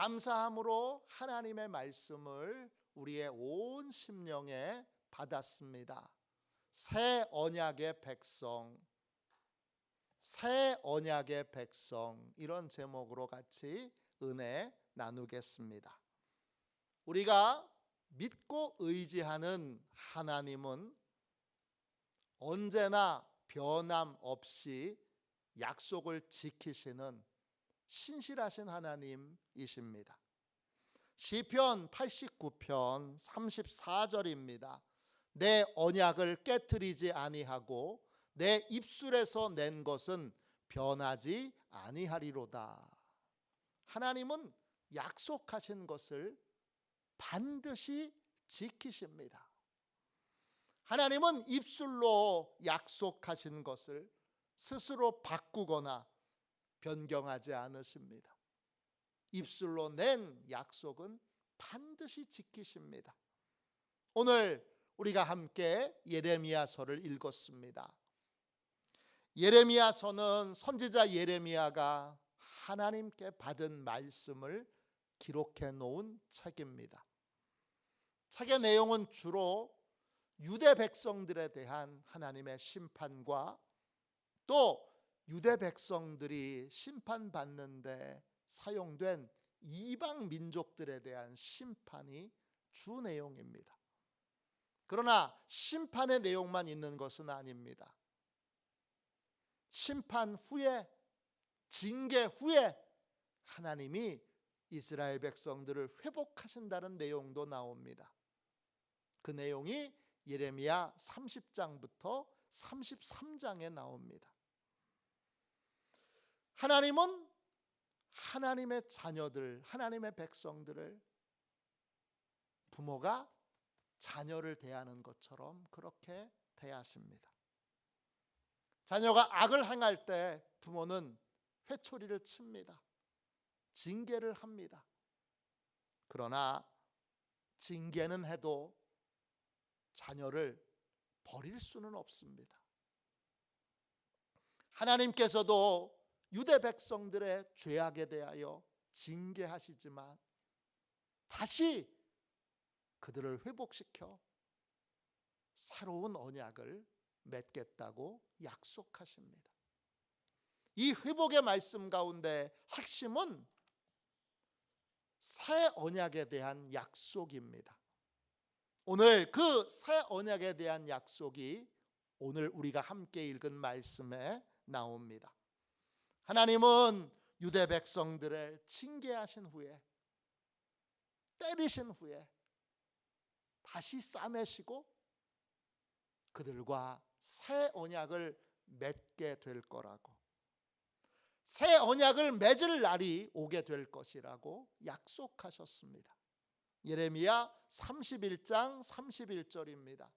감사함으로 하나님의 말씀을 우리의 온 심령에 받았습니다. 새 언약의 백성, 새 언약의 백성, 이런 제목으로 같이 은혜 나누겠습니다. 우리가 믿고 의지하는 하나님은 언제나 변함없이 약속을 지키시는 신실하신 하나님이십니다. 시편 89편 34절입니다. 내 언약을 깨트리지 아니하고 내 입술에서 낸 것은 변하지 아니하리로다. 하나님은 약속하신 것을 반드시 지키십니다. 하나님은 입술로 약속하신 것을 스스로 바꾸거나 변경하지 않으십니다. 입술로 낸 약속은 반드시 지키십니다. 오늘 우리가 함께 예레미야서를 읽었습니다. 예레미야서는 선지자 예레미야가 하나님께 받은 말씀을 기록해 놓은 책입니다. 책의 내용은 주로 유대 백성들에 대한 하나님의 심판과 또 유대 백성들이 심판받는데 사용된 이방 민족들에 대한 심판이 주 내용입니다. 그러나 심판의 내용만 있는 것은 아닙니다. 심판 후에, 징계 후에 하나님이 이스라엘 백성들을 회복하신다는 내용도 나옵니다. 그 내용이 예레미야 30장부터 33장에 나옵니다. 하나님은 하나님의 자녀들, 하나님의 백성들을 부모가 자녀를 대하는 것처럼 그렇게 대하십니다. 자녀가 악을 행할 때 부모는 회초리를 칩니다. 징계를 합니다. 그러나 징계는 해도 자녀를 버릴 수는 없습니다. 하나님께서도 유대 백성들의 죄악에 대하여 징계하시지만 다시 그들을 회복시켜 새로운 언약을 맺겠다고 약속하십니다. 이 회복의 말씀 가운데 핵심은 새 언약에 대한 약속입니다. 오늘 그 새 언약에 대한 약속이 오늘 우리가 함께 읽은 말씀에 나옵니다. 하나님은 유대 백성들을 징계하신 후에, 때리신 후에 다시 싸매시고 그들과 새 언약을 맺게 될 거라고, 새 언약을 맺을 날이 오게 될 것이라고 약속하셨습니다. 예레미야 31장 31절입니다.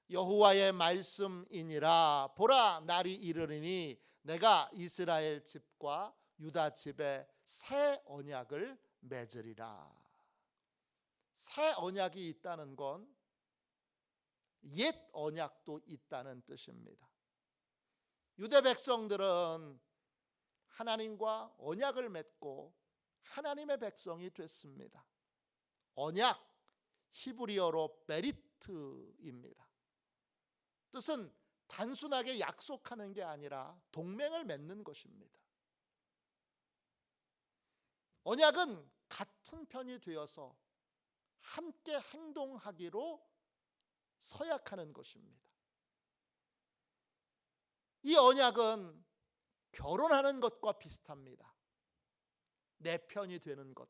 여호와의 말씀이니라. 보라, 날이 이르리니 내가 이스라엘 집과 유다 집에 새 언약을 맺으리라. 새 언약이 있다는 건 옛 언약도 있다는 뜻입니다. 유대 백성들은 하나님과 언약을 맺고 하나님의 백성이 됐습니다. 언약, 히브리어로 베리트입니다. 뜻은 단순하게 약속하는 게 아니라 동맹을 맺는 것입니다. 언약은 같은 편이 되어서 함께 행동하기로 서약하는 것입니다. 이 언약은 결혼하는 것과 비슷합니다. 내 편이 되는 것.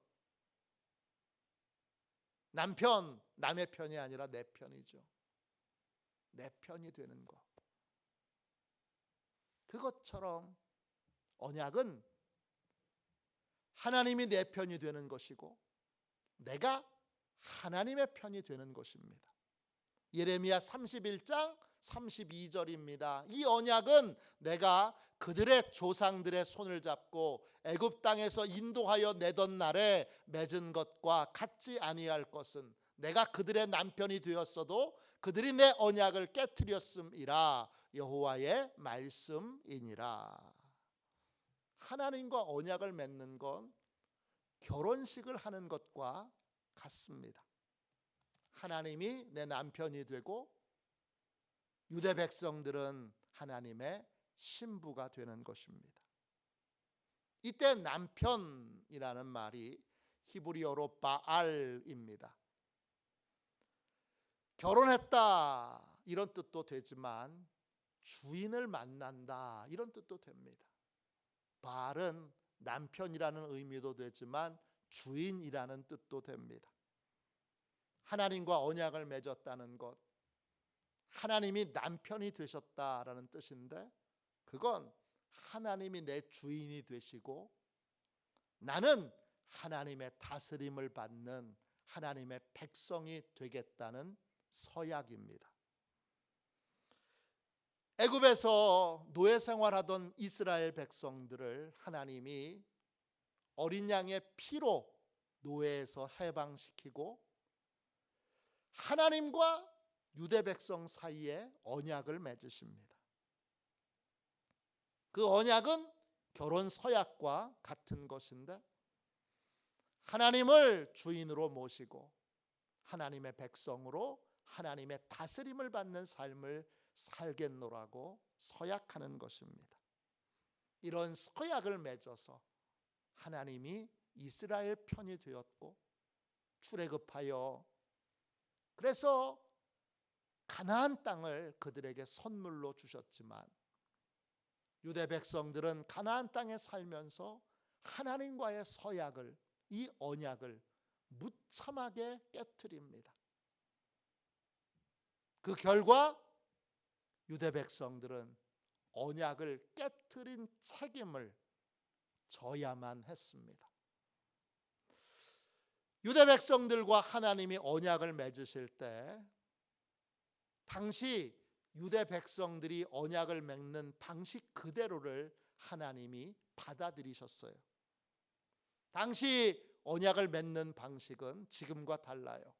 남편, 남의 편이 아니라 내 편이죠. 내 편이 되는 것. 그것처럼 언약은 하나님이 내 편이 되는 것이고 내가 하나님의 편이 되는 것입니다. 예레미야 31장 32절입니다. 이 언약은 내가 그들의 조상들의 손을 잡고 애굽 땅에서 인도하여 내던 날에 맺은 것과 같지 아니할 것은 내가 그들의 남편이 되었어도 그들이 내 언약을 깨트렸음이라. 여호와의 말씀이니라. 하나님과 언약을 맺는 건 결혼식을 하는 것과 같습니다. 하나님이 내 남편이 되고 유대 백성들은 하나님의 신부가 되는 것입니다. 이때 남편이라는 말이 히브리어로 바알입니다. 결혼했다 이런 뜻도 되지만 주인을 만난다 이런 뜻도 됩니다. 바알은 남편이라는 의미도 되지만 주인이라는 뜻도 됩니다. 하나님과 언약을 맺었다는 것, 하나님이 남편이 되셨다라는 뜻인데, 그건 하나님이 내 주인이 되시고 나는 하나님의 다스림을 받는 하나님의 백성이 되겠다는 서약입니다. 애굽에서 노예 생활하던 이스라엘 백성들을 하나님이 어린 양의 피로 노예에서 해방시키고 하나님과 유대 백성 사이에 언약을 맺으십니다. 그 언약은 결혼 서약과 같은 것인데, 하나님을 주인으로 모시고 하나님의 백성으로 하나님의 다스림을 받는 삶을 살겠노라고 서약하는 것입니다. 이런 서약을 맺어서 하나님이 이스라엘 편이 되었고 출애굽하여 그래서 가나안 땅을 그들에게 선물로 주셨지만 유대 백성들은 가나안 땅에 살면서 하나님과의 서약을, 이 언약을 무참하게 깨트립니다. 그 결과 유대 백성들은 언약을 깨트린 책임을 져야만 했습니다. 유대 백성들과 하나님이 언약을 맺으실 때 당시 유대 백성들이 언약을 맺는 방식 그대로를 하나님이 받아들이셨어요. 당시 언약을 맺는 방식은 지금과 달라요.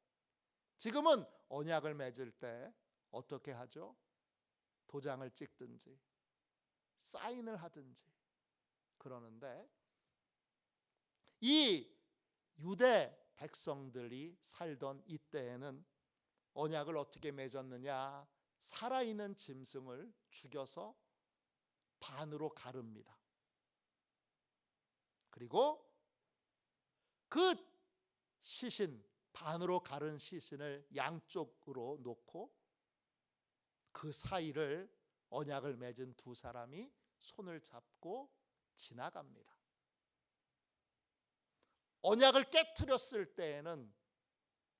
지금은 언약을 맺을 때 어떻게 하죠? 도장을 찍든지 사인을 하든지 그러는데, 이 유대 백성들이 살던 이때에는 언약을 어떻게 맺었느냐? 살아있는 짐승을 죽여서 반으로 가릅니다. 그리고 그 시신, 반으로 가른 시신을 양쪽으로 놓고 그 사이를 언약을 맺은 두 사람이 손을 잡고 지나갑니다. 언약을 깨트렸을 때에는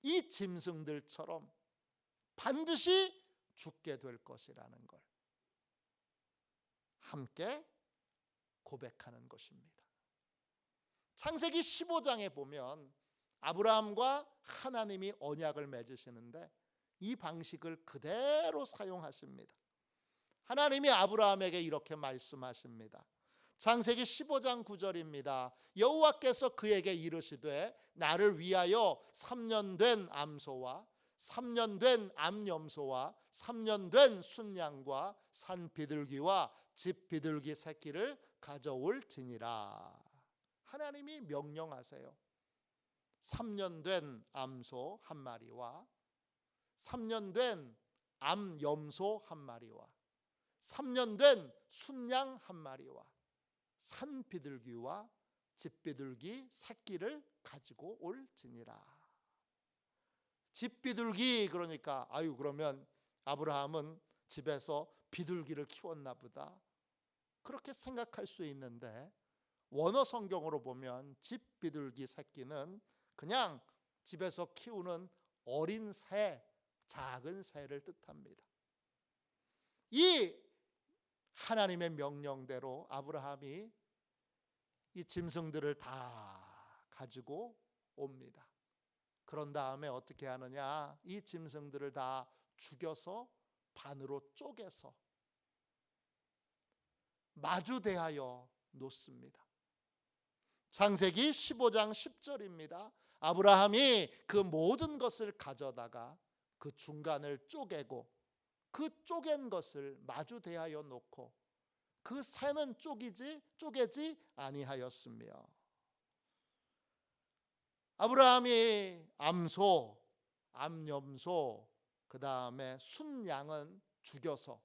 이 짐승들처럼 반드시 죽게 될 것이라는 걸 함께 고백하는 것입니다. 창세기 15장에 보면 아브라함과 하나님이 언약을 맺으시는데 이 방식을 그대로 사용하십니다. 하나님이 아브라함에게 이렇게 말씀하십니다. 창세기 15장 9절입니다. 여호와께서 그에게 이르시되 나를 위하여 3년 된 암소와 3년 된 암염소와 3년 된 순양과 산 비둘기와 집 비둘기 새끼를 가져올지니라. 하나님이 명령하세요. 3년 된 암소 한 마리와 3년 된 암염소 한 마리와 3년 된 순양 한 마리와 산 비둘기와 집 비둘기 새끼를 가지고 올지니라. 집 비둘기, 그러니까 그러면 아브라함은 집에서 비둘기를 키웠나 보다, 그렇게 생각할 수 있는데 원어 성경으로 보면 집 비둘기 새끼는 그냥 집에서 키우는 어린 새, 작은 새를 뜻합니다. 이 하나님의 명령대로 아브라함이 이 짐승들을 다 가지고 옵니다. 그런 다음에 어떻게 하느냐? 이 짐승들을 다 죽여서 반으로 쪼개서 마주대하여 놓습니다. 창세기 15장 10절입니다. 아브라함이 그 모든 것을 가져다가 그 중간을 쪼개고 그 쪼갠 것을 마주대하여 놓고 그 새는 쪼개지 아니하였으며 아브라함이 암소, 암염소, 그 다음에 순양은 죽여서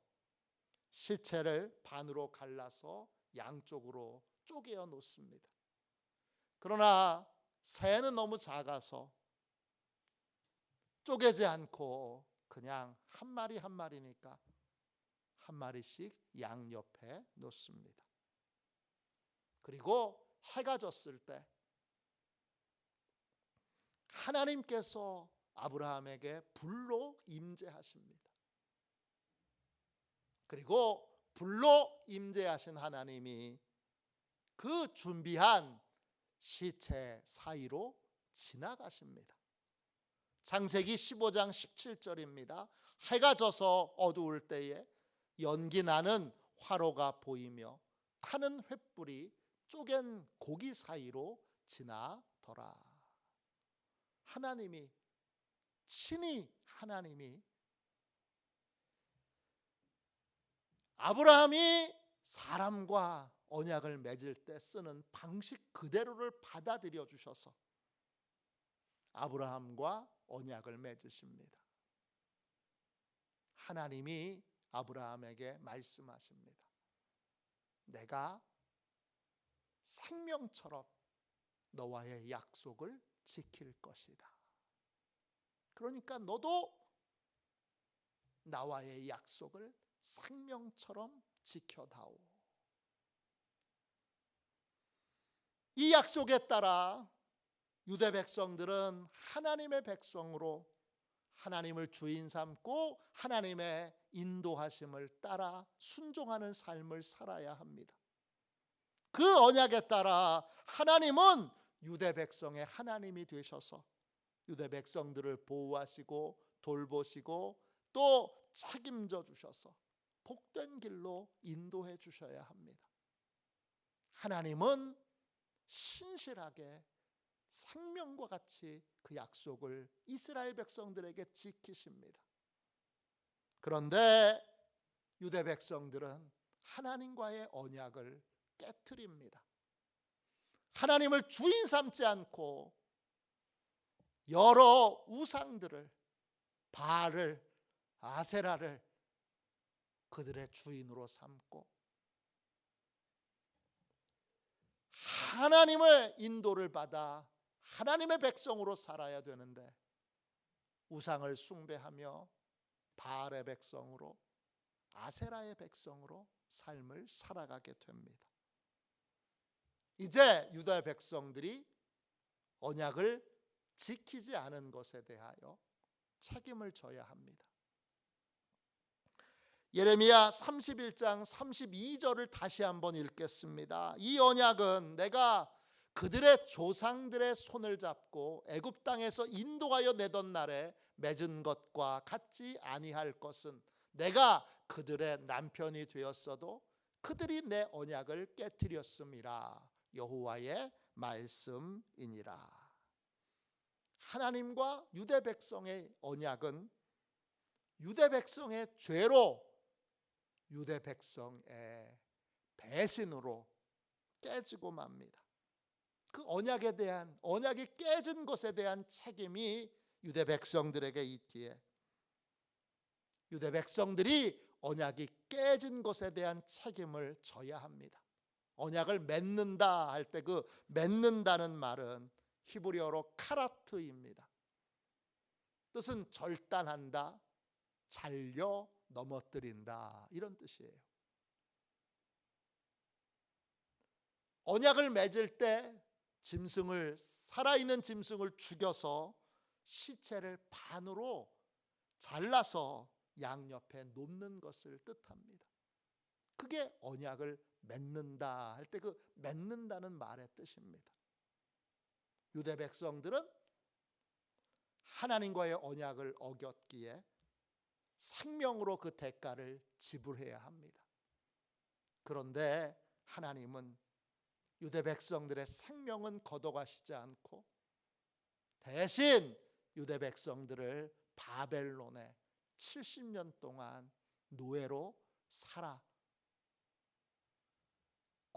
시체를 반으로 갈라서 양쪽으로 쪼개어 놓습니다. 그러나 새는 너무 작아서 쪼개지 않고 그냥 한 마리 한 마리니까 한 마리씩 양 옆에 놓습니다. 그리고 해가 졌을 때 하나님께서 아브라함에게 불로 임재하십니다. 그리고 불로 임재하신 하나님이 그 준비한 시체 사이로 지나가십니다. 창세기 15장 17절입니다. 해가 져서 어두울 때에 연기 나는 화로가 보이며 타는 횃불이 쪼갠 고기 사이로 지나더라. 하나님이, 친히 하나님이 아브라함이 사람과 언약을 맺을 때 쓰는 방식 그대로를 받아들여 주셔서 아브라함과 언약을 맺으십니다. 하나님이 아브라함에게 말씀하십니다. 내가 생명처럼 너와의 약속을 지킬 것이다. 그러니까 너도 나와의 약속을 생명처럼 지켜다오. 이 약속에 따라 유대 백성들은 하나님의 백성으로 하나님을 주인 삼고 하나님의 인도하심을 따라 순종하는 삶을 살아야 합니다. 그 언약에 따라 하나님은 유대 백성의 하나님이 되셔서 유대 백성들을 보호하시고 돌보시고 또 책임져 주셔서 복된 길로 인도해 주셔야 합니다. 하나님은 신실하게 생명과 같이 그 약속을 이스라엘 백성들에게 지키십니다. 그런데 유대 백성들은 하나님과의 언약을 깨트립니다. 하나님을 주인 삼지 않고 여러 우상들을, 바알을, 아세라를 그들의 주인으로 삼고 하나님의 인도를 받아 하나님의 백성으로 살아야 되는데 우상을 숭배하며 바알의 백성으로, 아세라의 백성으로 삶을 살아가게 됩니다. 이제 유다 백성들이 언약을 지키지 않은 것에 대하여 책임을 져야 합니다. 예레미야 31장 32절을 다시 한번 읽겠습니다. 이 언약은 내가 그들의 조상들의 손을 잡고 애굽 땅에서 인도하여 내던 날에 맺은 것과 같지 아니할 것은 내가 그들의 남편이 되었어도 그들이 내 언약을 깨뜨렸음이라. 여호와의 말씀이니라. 하나님과 유대 백성의 언약은 유대 백성의 죄로, 유대 백성의 배신으로 깨지고 맙니다. 그 언약에 대한, 언약이 깨진 것에 대한 책임이 유대 백성들에게 있기에 유대 백성들이 언약이 깨진 것에 대한 책임을 져야 합니다. 언약을 맺는다 할 때 그 맺는다는 말은 히브리어로 카라트입니다. 뜻은 절단한다, 잘려 넘어뜨린다, 이런 뜻이에요. 언약을 맺을 때 짐승을, 살아있는 짐승을 죽여서 시체를 반으로 잘라서 양옆에 놓는 것을 뜻합니다. 그게 언약을 맺는다 할 때 그 맺는다는 말의 뜻입니다. 유대 백성들은 하나님과의 언약을 어겼기에 생명으로 그 대가를 지불해야 합니다. 그런데 하나님은 유대 백성들의 생명은 걷어가시지 않고 대신 유대 백성들을 바벨론에 70년 동안 노예로 살아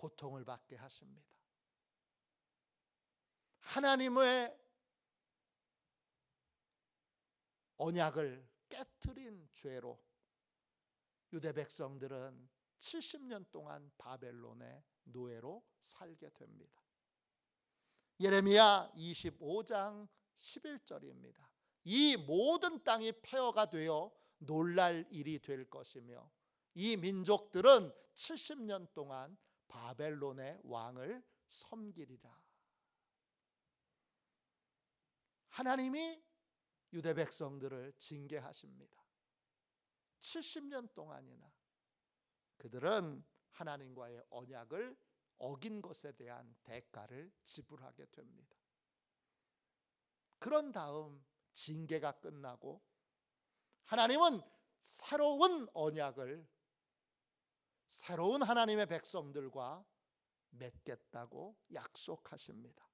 고통을 받게 하십니다. 하나님의 언약을 깨트린 죄로 유대 백성들은 70년 동안 바벨론의 노예로 살게 됩니다. 예레미야 25장 11절입니다. 이 모든 땅이 폐허가 되어 놀랄 일이 될 것이며 이 민족들은 70년 동안 바벨론의 왕을 섬기리라. 하나님이 유대 백성들을 징계하십니다. 70년 동안이나 그들은 하나님과의 언약을 어긴 것에 대한 대가를 지불하게 됩니다. 그런 다음 징계가 끝나고 하나님은 새로운 언약을 새로운 하나님의 백성들과 맺겠다고 약속하십니다.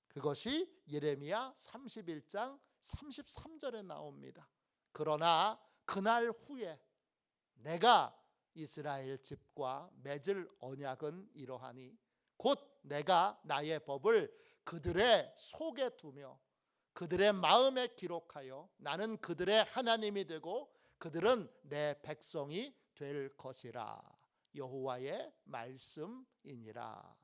그것이 예레미야 31장 33절에 나옵니다. 그러나 그날 후에 내가 이스라엘 집과 맺을 언약은 이러하니 곧 내가 나의 법을 그들의 속에 두며 그들의 마음에 기록하여 나는 그들의 하나님이 되고 그들은 내 백성이 될 것이라. 여호와의 말씀이니라.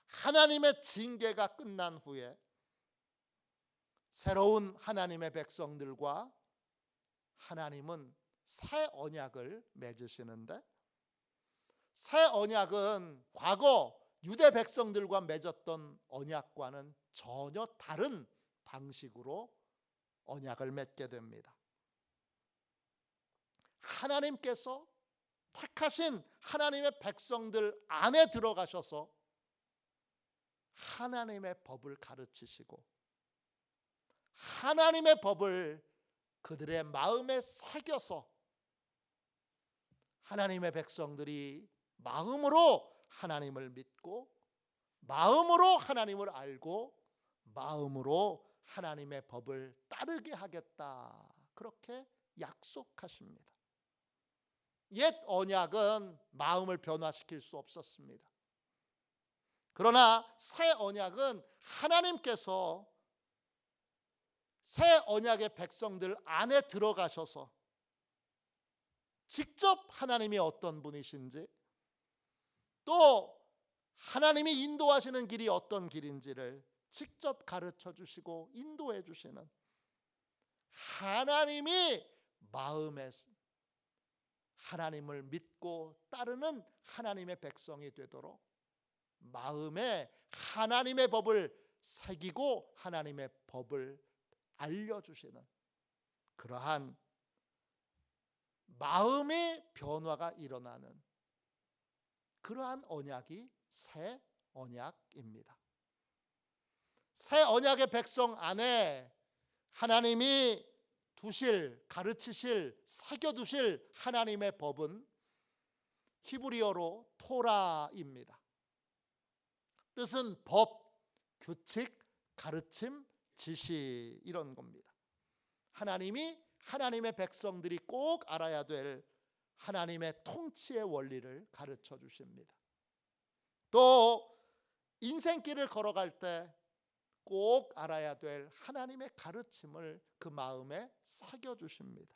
하나님의 징계가 끝난 후에 새로운 하나님의 백성들과 하나님은 새 언약을 맺으시는데, 새 언약은 과거 유대 백성들과 맺었던 언약과는 전혀 다른 방식으로 언약을 맺게 됩니다. 하나님께서 택하신 하나님의 백성들 안에 들어가셔서 하나님의 법을 가르치시고 하나님의 법을 그들의 마음에 새겨서 하나님의 백성들이 마음으로 하나님을 믿고 마음으로 하나님을 알고 마음으로 하나님의 법을 따르게 하겠다, 그렇게 약속하십니다. 옛 언약은 마음을 변화시킬 수 없었습니다. 그러나 새 언약은 하나님께서 새 언약의 백성들 안에 들어가셔서 직접 하나님이 어떤 분이신지, 또 하나님이 인도하시는 길이 어떤 길인지를 직접 가르쳐 주시고 인도해 주시는, 하나님이 마음에 하나님을 믿고 따르는 하나님의 백성이 되도록 마음에 하나님의 법을 새기고 하나님의 법을 알려주시는 그러한 마음의 변화가 일어나는 그러한 언약이 새 언약입니다. 새 언약의 백성 안에 하나님이 두실, 가르치실, 새겨두실 하나님의 법은 히브리어로 토라입니다. 뜻은 법, 규칙, 가르침, 지시, 이런 겁니다. 하나님이 하나님의 백성들이 꼭 알아야 될 하나님의 통치의 원리를 가르쳐 주십니다. 또 인생길을 걸어갈 때 꼭 알아야 될 하나님의 가르침을 그 마음에 새겨 주십니다.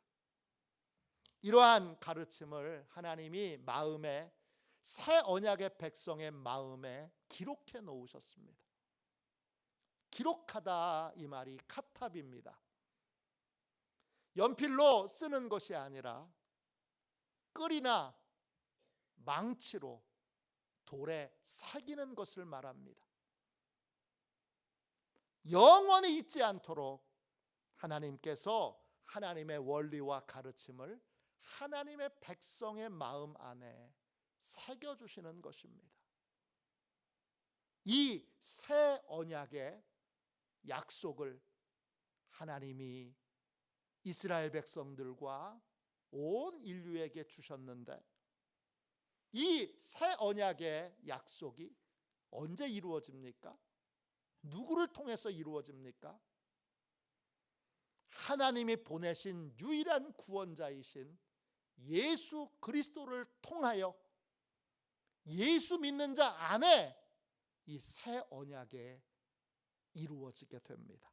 이러한 가르침을 하나님이 마음에, 새 언약의 백성의 마음에 기록해 놓으셨습니다. 기록하다, 이 말이 카탑입니다. 연필로 쓰는 것이 아니라 끌이나 망치로 돌에 새기는 것을 말합니다. 영원히 잊지 않도록 하나님께서 하나님의 원리와 가르침을 하나님의 백성의 마음 안에 새겨주시는 것입니다. 이 새 언약의 약속을 하나님이 이스라엘 백성들과 온 인류에게 주셨는데, 이 새 언약의 약속이 언제 이루어집니까? 누구를 통해서 이루어집니까? 하나님이 보내신 유일한 구원자이신 예수 그리스도를 통하여 예수 믿는 자 안에 이 새 언약에 이루어지게 됩니다.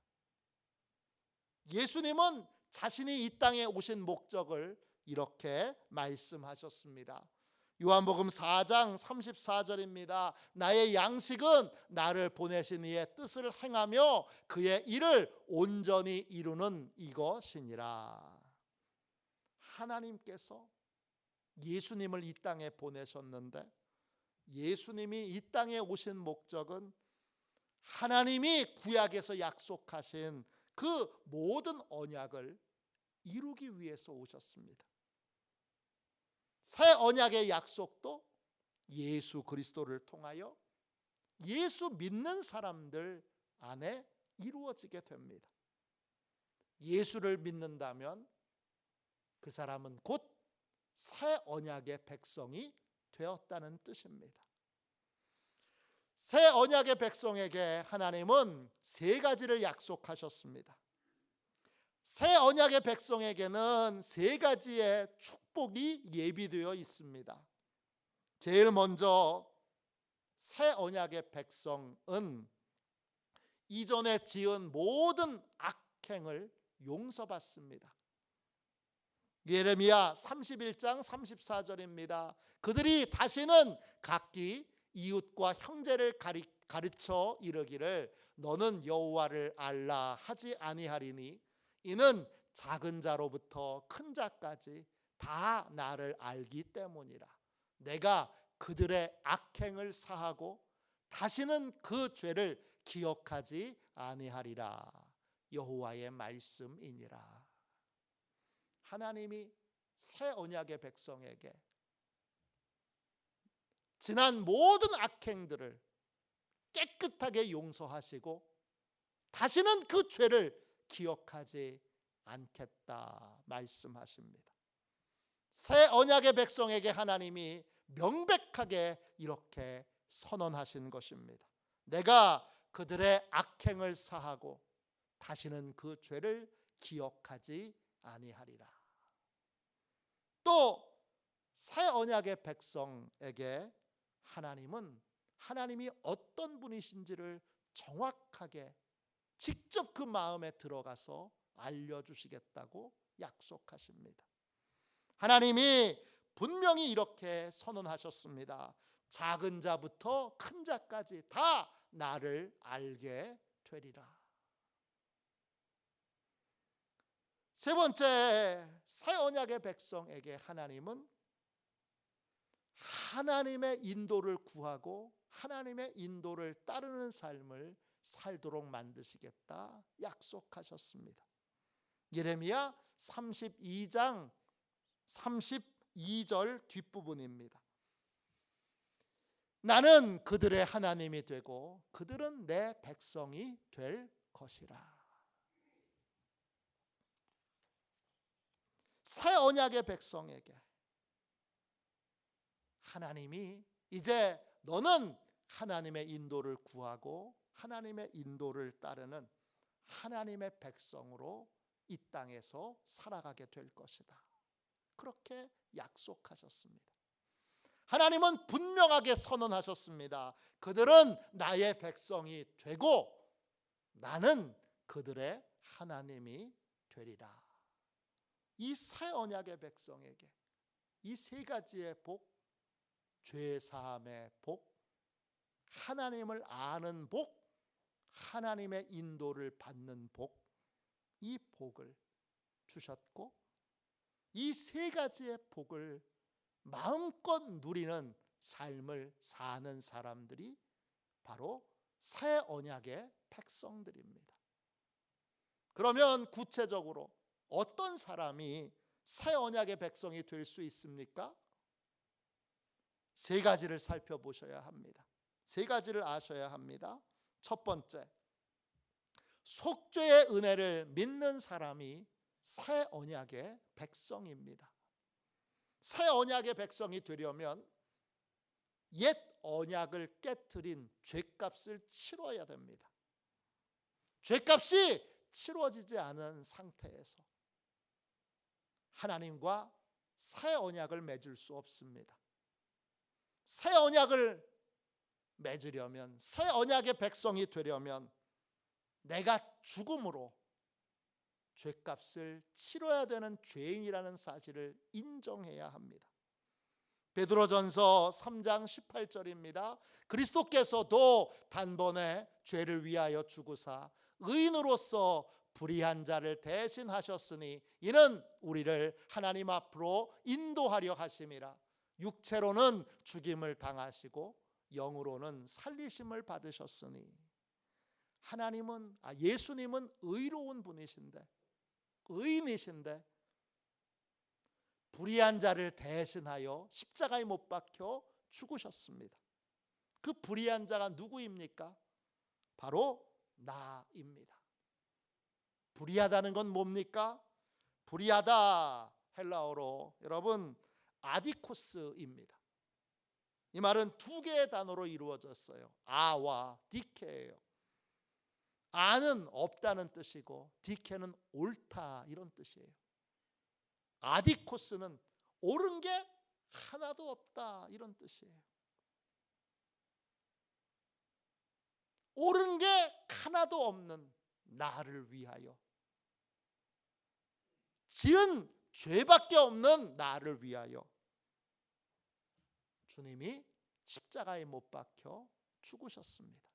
예수님은 자신이 이 땅에 오신 목적을 이렇게 말씀하셨습니다. 요한복음 4장 34절입니다. 나의 양식은 나를 보내신 이의 뜻을 행하며 그의 일을 온전히 이루는 이것이니라. 하나님께서 예수님을 이 땅에 보내셨는데, 예수님이 이 땅에 오신 목적은 하나님이 구약에서 약속하신 그 모든 언약을 이루기 위해서 오셨습니다. 새 언약의 약속도 예수 그리스도를 통하여 예수 믿는 사람들 안에 이루어지게 됩니다. 예수를 믿는다면 그 사람은 곧 새 언약의 백성이 되었다는 뜻입니다. 새 언약의 백성에게 하나님은 세 가지를 약속하셨습니다. 새 언약의 백성에게는 세 가지의 축복이 예비되어 있습니다. 제일 먼저 새 언약의 백성은 이전에 지은 모든 악행을 용서받습니다. 예레미야 31장 34절입니다. 그들이 다시는 각기 이웃과 형제를 가르쳐 이르기를 너는 여호와를 알라 하지 아니하리니 이는 작은 자로부터 큰 자까지 다 나를 알기 때문이라. 내가 그들의 악행을 사하고 다시는 그 죄를 기억하지 아니하리라. 여호와의 말씀이니라. 하나님이 새 언약의 백성에게 지난 모든 악행들을 깨끗하게 용서하시고 다시는 그 죄를 기억하지 않겠다 말씀하십니다. 새 언약의 백성에게 하나님이 명백하게 이렇게 선언하신 것입니다. 내가 그들의 악행을 사하고 다시는 그 죄를 기억하지 아니하리라. 또 새 언약의 백성에게 하나님은 하나님이 어떤 분이신지를 정확하게 직접 그 마음에 들어가서 알려주시겠다고 약속하십니다. 하나님이 분명히 이렇게 선언하셨습니다. 작은 자부터 큰 자까지 다 나를 알게 되리라. 세 번째, 새 언약의 백성에게 하나님은 하나님의 인도를 구하고 하나님의 인도를 따르는 삶을 살도록 만드시겠다 약속하셨습니다. 예레미야 32장 32절 뒷부분입니다. 나는 그들의 하나님이 되고 그들은 내 백성이 될 것이라. 새 언약의 백성에게 하나님이 이제 너는 하나님의 인도를 구하고 하나님의 인도를 따르는 하나님의 백성으로 이 땅에서 살아가게 될 것이다. 그렇게 약속하셨습니다. 하나님은 분명하게 선언하셨습니다. 그들은 나의 백성이 되고 나는 그들의 하나님이 되리라. 이 새 언약의 백성에게 이 세 가지의 복, 죄 사함의 복, 하나님을 아는 복, 하나님의 인도를 받는 복, 이 복을 주셨고 이 세 가지의 복을 마음껏 누리는 삶을 사는 사람들이 바로 새 언약의 백성들입니다. 그러면 구체적으로 어떤 사람이 새 언약의 백성이 될 수 있습니까? 세 가지를 살펴보셔야 합니다. 세 가지를 아셔야 합니다. 첫 번째, 속죄의 은혜를 믿는 사람이 새 언약의 백성입니다. 새 언약의 백성이 되려면 옛 언약을 깨트린 죄값을 치러야 됩니다. 죄값이 치러지지 않은 상태에서 하나님과 새 언약을 맺을 수 없습니다. 새 언약을 맺으려면, 새 언약의 백성이 되려면 내가 죽음으로 죄값을 치러야 되는 죄인이라는 사실을 인정해야 합니다. 베드로전서 3장 18절입니다. 그리스도께서도 단번에 죄를 위하여 죽으사 의인으로서 불의한 자를 대신하셨으니 이는 우리를 하나님 앞으로 인도하려 하심이라. 육체로는 죽임을 당하시고 영으로는 살리심을 받으셨으니. 예수님은 의로운 분이신데, 의인이신데 불의한 자를 대신하여 십자가에 못 박혀 죽으셨습니다. 그 불의한 자가 누구입니까? 바로 나입니다. 불의하다는 건 뭡니까? 불의하다, 헬라어로 여러분 아디코스입니다. 이 말은 두 개의 단어로 이루어졌어요. 아와 디케예요. 아는 없다는 뜻이고 디케는 옳다 이런 뜻이에요. 아디코스는 옳은 게 하나도 없다 이런 뜻이에요. 옳은 게 하나도 없는 나를 위하여, 지은 죄밖에 없는 나를 위하여 주님이 십자가에 못 박혀 죽으셨습니다.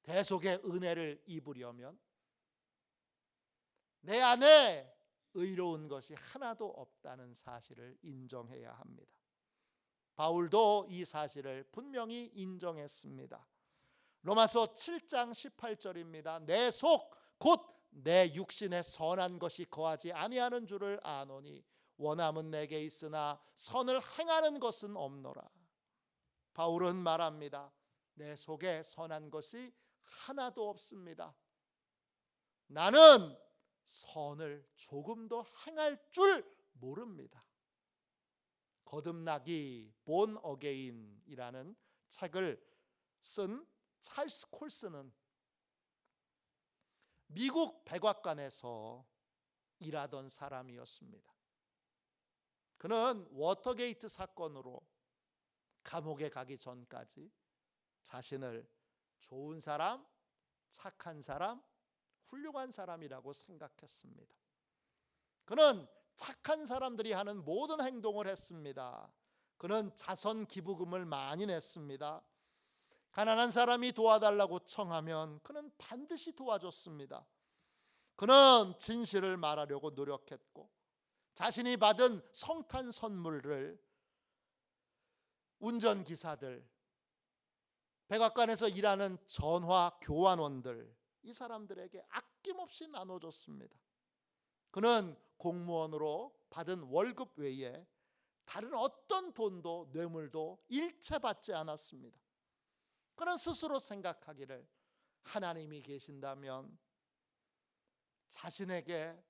대속의 은혜를 입으려면 내 안에 의로운 것이 하나도 없다는 사실을 인정해야 합니다. 바울도 이 사실을 분명히 인정했습니다. 로마서 7장 18절입니다. 내 속 곧 내 육신에 선한 것이 거하지 아니하는 줄을 아노니 원함은 내게 있으나 선을 행하는 것은 없노라. 바울은 말합니다. 내 속에 선한 것이 하나도 없습니다. 나는 선을 조금도 행할 줄 모릅니다. 거듭나기 본 어게인이라는 책을 쓴 찰스 콜스는 미국 백악관에서 일하던 사람이었습니다. 그는 워터게이트 사건으로 감옥에 가기 전까지 자신을 좋은 사람, 착한 사람, 훌륭한 사람이라고 생각했습니다. 그는 착한 사람들이 하는 모든 행동을 했습니다. 그는 자선 기부금을 많이 냈습니다. 가난한 사람이 도와달라고 청하면 그는 반드시 도와줬습니다. 그는 진실을 말하려고 노력했고 자신이 받은 성탄 선물을 운전기사들, 백악관에서 일하는 전화 교환원들, 이 사람들에게 아낌없이 나눠줬습니다. 그는 공무원으로 받은 월급 외에 다른 어떤 돈도 뇌물도 일체 받지 않았습니다. 그는 스스로 생각하기를 하나님이 계신다면 자신에게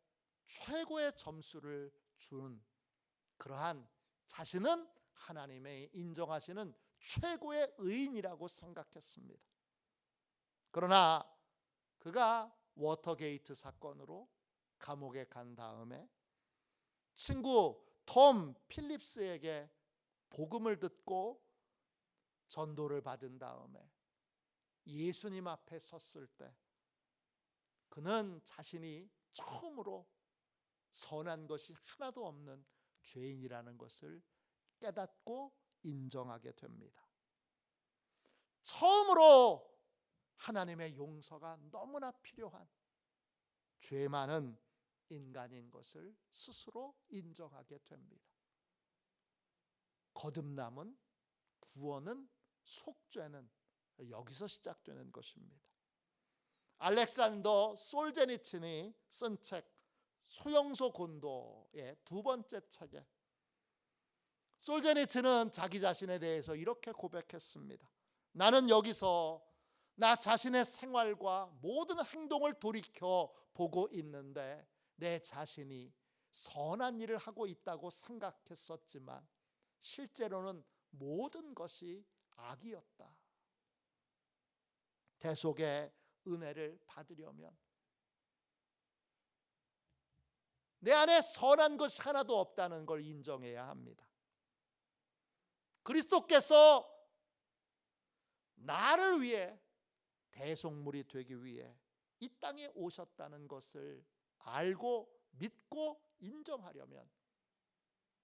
최고의 점수를 준 그러한 자신은 하나님의 인정하시는 최고의 의인이라고 생각했습니다. 그러나 그가 워터게이트 사건으로 감옥에 간 다음에 친구 톰 필립스에게 복음을 듣고 전도를 받은 다음에 예수님 앞에 섰을 때 그는 자신이 처음으로 선한 것이 하나도 없는 죄인이라는 것을 깨닫고 인정하게 됩니다. 처음으로 하나님의 용서가 너무나 필요한 죄 많은 인간인 것을 스스로 인정하게 됩니다. 거듭남은, 구원은, 속죄는 여기서 시작되는 것입니다. 알렉산더 솔제니친이 쓴 책 소형소 곤도의 두 번째 책에 솔제니친은 자기 자신에 대해서 이렇게 고백했습니다. 나는 여기서 나 자신의 생활과 모든 행동을 돌이켜 보고 있는데 내 자신이 선한 일을 하고 있다고 생각했었지만 실제로는 모든 것이 악이었다. 대속의 은혜를 받으려면 내 안에 선한 것이 하나도 없다는 걸 인정해야 합니다. 그리스도께서 나를 위해 대속물이 되기 위해 이 땅에 오셨다는 것을 알고 믿고 인정하려면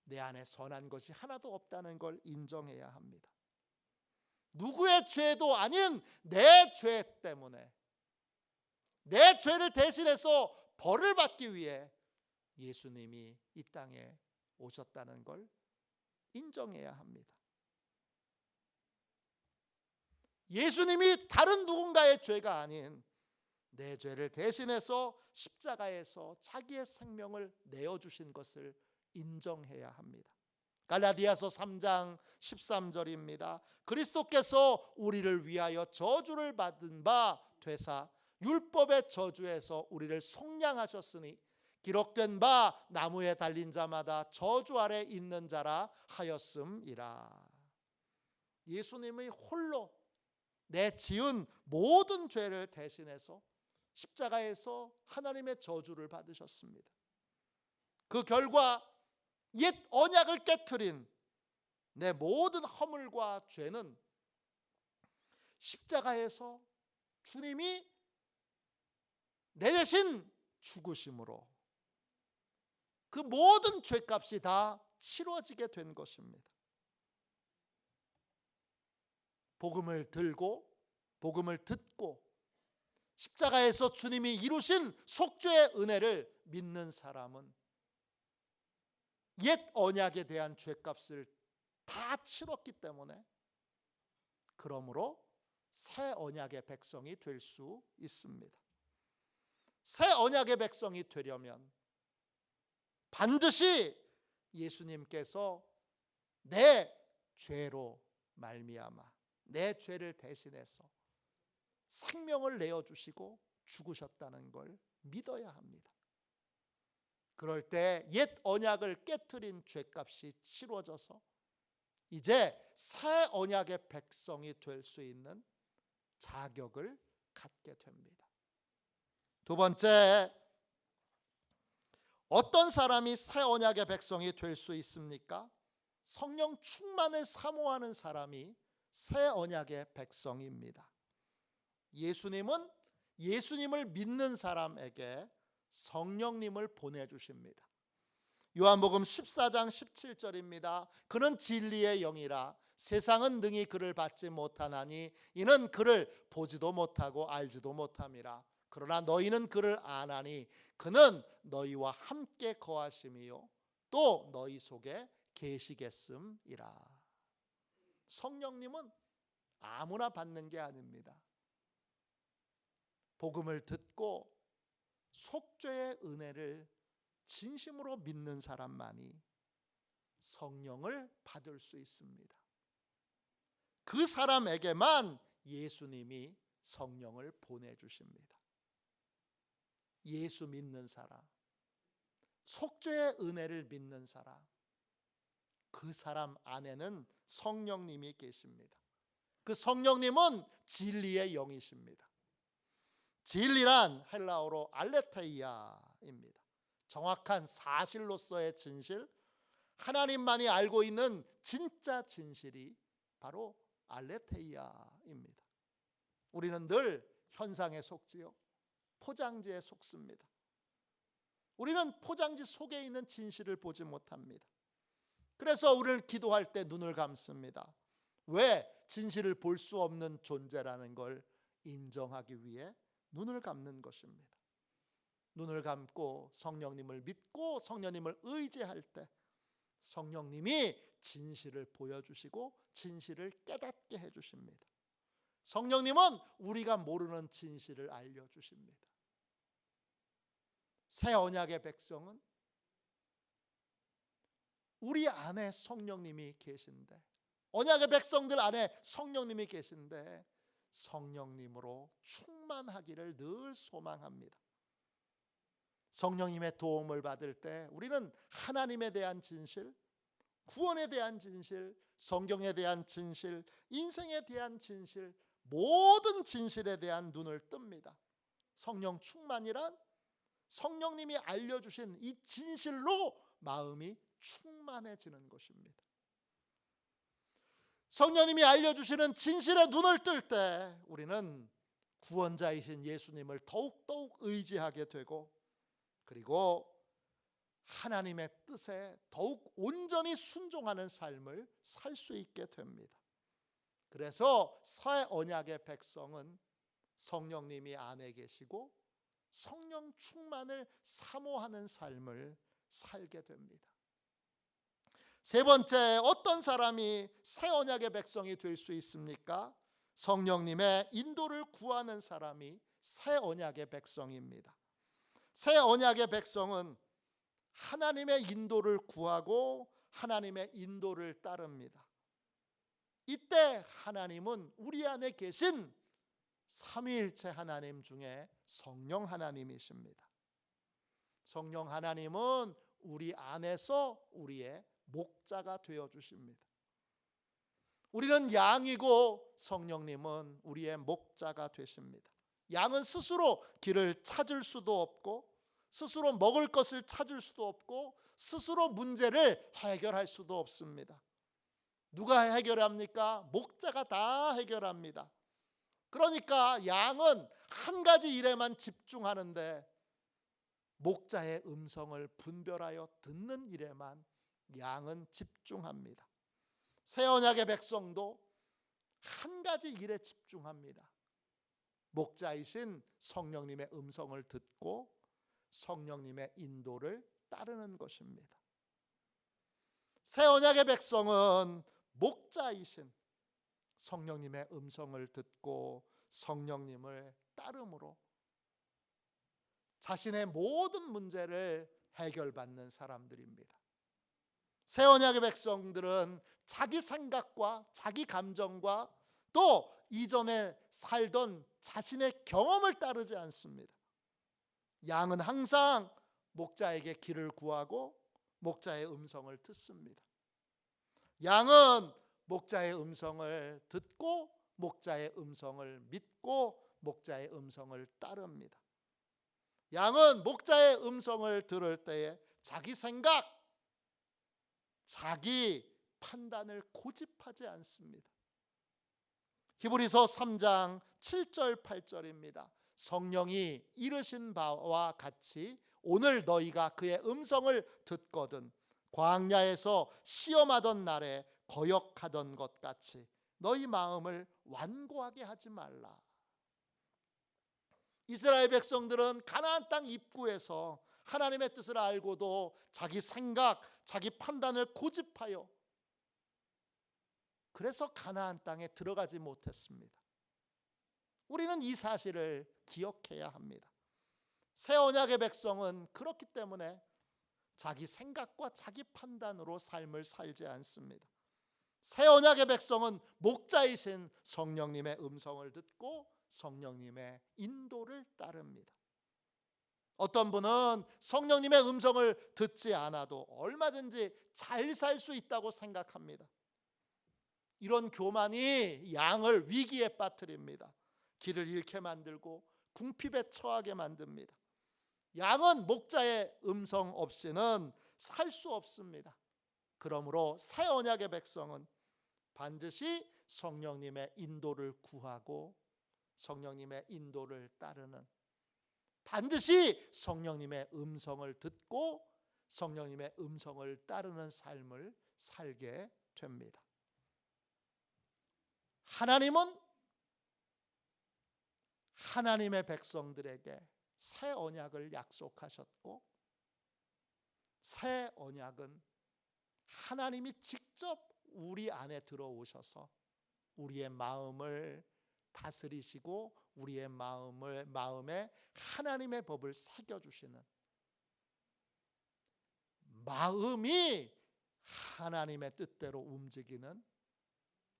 내 안에 선한 것이 하나도 없다는 걸 인정해야 합니다. 누구의 죄도 아닌 내 죄 때문에, 내 죄를 대신해서 벌을 받기 위해 예수님이 이 땅에 오셨다는 걸 인정해야 합니다. 예수님이 다른 누군가의 죄가 아닌 내 죄를 대신해서 십자가에서 자기의 생명을 내어주신 것을 인정해야 합니다. 갈라디아서 3장 13절입니다. 그리스도께서 우리를 위하여 저주를 받은 바 되사 율법의 저주에서 우리를 속량하셨으니 기록된 바 나무에 달린 자마다 저주 아래 있는 자라 하였음이라. 예수님이 홀로 내 지은 모든 죄를 대신해서 십자가에서 하나님의 저주를 받으셨습니다. 그 결과 옛 언약을 깨트린 내 모든 허물과 죄는 십자가에서 주님이 내 대신 죽으심으로 그 모든 죄값이 다 치러지게 된 것입니다. 복음을 들고 복음을 듣고 십자가에서 주님이 이루신 속죄의 은혜를 믿는 사람은 옛 언약에 대한 죄값을 다 치렀기 때문에 그러므로 새 언약의 백성이 될 수 있습니다. 새 언약의 백성이 되려면 반드시 예수님께서 내 죄로 말미암아 내 죄를 대신해서 생명을 내어주시고 죽으셨다는 걸 믿어야 합니다. 그럴 때 옛 언약을 깨트린 죄값이 치러져서 이제 새 언약의 백성이 될 수 있는 자격을 갖게 됩니다. 두 번째, 어떤 사람이 새 언약의 백성이 될 수 있습니까? 성령 충만을 사모하는 사람이 새 언약의 백성입니다. 예수님은 예수님을 믿는 사람에게 성령님을 보내주십니다. 요한복음 14장 17절입니다. 그는 진리의 영이라 세상은 능히 그를 받지 못하나니 이는 그를 보지도 못하고 알지도 못함이라. 그러나 너희는 그를 아나니 그는 너희와 함께 거하심이요 또 너희 속에 계시겠음이라. 성령님은 아무나 받는 게 아닙니다. 복음을 듣고 속죄의 은혜를 진심으로 믿는 사람만이 성령을 받을 수 있습니다. 그 사람에게만 예수님이 성령을 보내주십니다. 예수 믿는 사람, 속죄의 은혜를 믿는 사람, 그 사람 안에는 성령님이 계십니다. 그 성령님은 진리의 영이십니다. 진리란 헬라어로 알레테이아입니다. 정확한 사실로서의 진실, 하나님만이 알고 있는 진짜 진실이 바로 알레테이아입니다. 우리는 늘 현상에 속지요, 포장지에 속습니다. 우리는 포장지 속에 있는 진실을 보지 못합니다. 그래서 우리를 기도할 때 눈을 감습니다. 왜? 진실을 볼 수 없는 존재라는 걸 인정하기 위해 눈을 감는 것입니다. 눈을 감고 성령님을 믿고 성령님을 의지할 때 성령님이 진실을 보여주시고 진실을 깨닫게 해주십니다. 성령님은 우리가 모르는 진실을 알려주십니다. 새 언약의 백성은 우리 안에 성령님이 계신데, 언약의 백성들 안에 성령님이 계신데 성령님으로 충만하기를 늘 소망합니다. 성령님의 도움을 받을 때 우리는 하나님에 대한 진실, 구원에 대한 진실, 성경에 대한 진실, 인생에 대한 진실, 모든 진실에 대한 눈을 뜹니다. 성령 충만이란 성령님이 알려주신 이 진실로 마음이 충만해지는 것입니다. 성령님이 알려주시는 진실에 눈을 뜰 때 우리는 구원자이신 예수님을 더욱더욱 의지하게 되고, 그리고 하나님의 뜻에 더욱 온전히 순종하는 삶을 살 수 있게 됩니다. 그래서 새 언약의 백성은 성령님이 안에 계시고 성령 충만을 사모하는 삶을 살게 됩니다. 세 번째, 어떤 사람이 새 언약의 백성이 될 수 있습니까? 성령님의 인도를 구하는 사람이 새 언약의 백성입니다. 새 언약의 백성은 하나님의 인도를 구하고 하나님의 인도를 따릅니다. 이때 하나님은 우리 안에 계신 삼위일체 하나님 중에 성령 하나님이십니다. 성령 하나님은 우리 안에서 우리의 목자가 되어 주십니다. 우리는 양이고 성령님은 우리의 목자가 되십니다. 양은 스스로 길을 찾을 수도 없고 스스로 먹을 것을 찾을 수도 없고 스스로 문제를 해결할 수도 없습니다. 누가 해결합니까? 목자가 다 해결합니다. 그러니까 양은 한 가지 일에만 집중하는데 목자의 음성을 분별하여 듣는 일에만 양은 집중합니다. 새 언약의 백성도 한 가지 일에 집중합니다. 목자이신 성령님의 음성을 듣고 성령님의 인도를 따르는 것입니다. 새 언약의 백성은 목자이신 성령님의 음성을 듣고 성령님을 따름으로 자신의 모든 문제를 해결받는 사람들입니다. 새 언약의 백성들은 자기 생각과 자기 감정과 또 이전에 살던 자신의 경험을 따르지 않습니다. 양은 항상 목자에게 길을 구하고 목자의 음성을 듣습니다. 양은 목자의 음성을 듣고 목자의 음성을 믿고 목자의 음성을 따릅니다. 양은 목자의 음성을 들을 때에 자기 생각, 자기 판단을 고집하지 않습니다. 히브리서 3장 7절 8절입니다. 성령이 이르신 바와 같이 오늘 너희가 그의 음성을 듣거든 광야에서 시험하던 날에 거역하던 것 같이 너희 마음을 완고하게 하지 말라. 이스라엘 백성들은 가나안 땅 입구에서 하나님의 뜻을 알고도 자기 생각, 자기 판단을 고집하여 그래서 가나안 땅에 들어가지 못했습니다. 우리는 이 사실을 기억해야 합니다. 새 언약의 백성은 그렇기 때문에 자기 생각과 자기 판단으로 삶을 살지 않습니다. 새 언약의 백성은 목자이신 성령님의 음성을 듣고 성령님의 인도를 따릅니다. 어떤 분은 성령님의 음성을 듣지 않아도 얼마든지 잘 살 수 있다고 생각합니다. 이런 교만이 양을 위기에 빠뜨립니다. 길을 잃게 만들고 궁핍에 처하게 만듭니다. 양은 목자의 음성 없이는 살 수 없습니다. 그러므로 새 언약의 백성은 반드시 성령님의 인도를 구하고 성령님의 인도를 따르는, 반드시 성령님의 음성을 듣고 성령님의 음성을 따르는 삶을 살게 됩니다. 하나님은 하나님의 백성들에게 새 언약을 약속하셨고 새 언약은 하나님이 직접 우리 안에 들어오셔서 우리의 마음을 다스리시고 우리의 마음에 하나님의 법을 새겨주시는, 마음이 하나님의 뜻대로 움직이는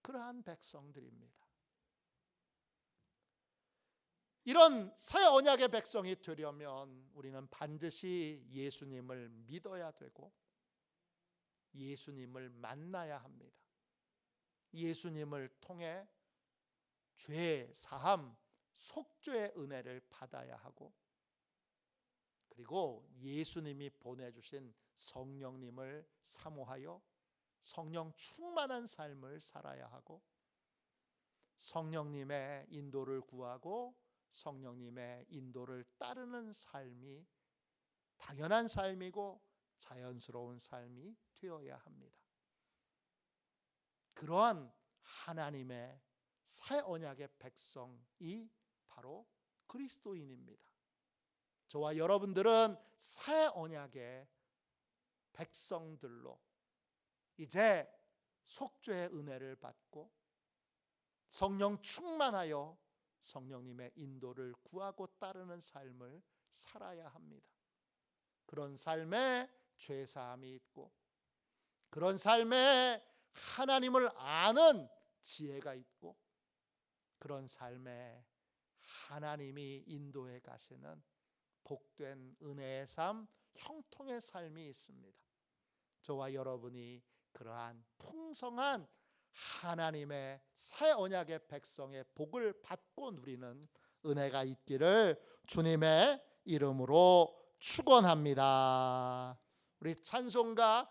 그러한 백성들입니다. 이런 새 언약의 백성이 되려면 우리는 반드시 예수님을 믿어야 되고 예수님을 만나야 합니다. 예수님을 통해 죄 사함, 속죄의 은혜를 받아야 하고, 그리고 예수님이 보내주신 성령님을 사모하여 성령 충만한 삶을 살아야 하고 성령님의 인도를 구하고 성령님의 인도를 따르는 삶이 당연한 삶이고 자연스러운 삶이 되어야 합니다. 그러한 하나님의 새 언약의 백성이 바로 그리스도인입니다. 저와 여러분들은 새 언약의 백성들로 이제 속죄의 은혜를 받고 성령 충만하여 성령님의 인도를 구하고 따르는 삶을 살아야 합니다. 그런 삶에 죄사함이 있고 그런 삶에 하나님을 아는 지혜가 있고 그런 삶에 하나님이 인도해 가시는 복된 은혜의 삶, 형통의 삶이 있습니다. 저와 여러분이 그러한 풍성한 하나님의 새 언약의 백성의 복을 받고 누리는 은혜가 있기를 주님의 이름으로 축원합니다. 우리 찬송가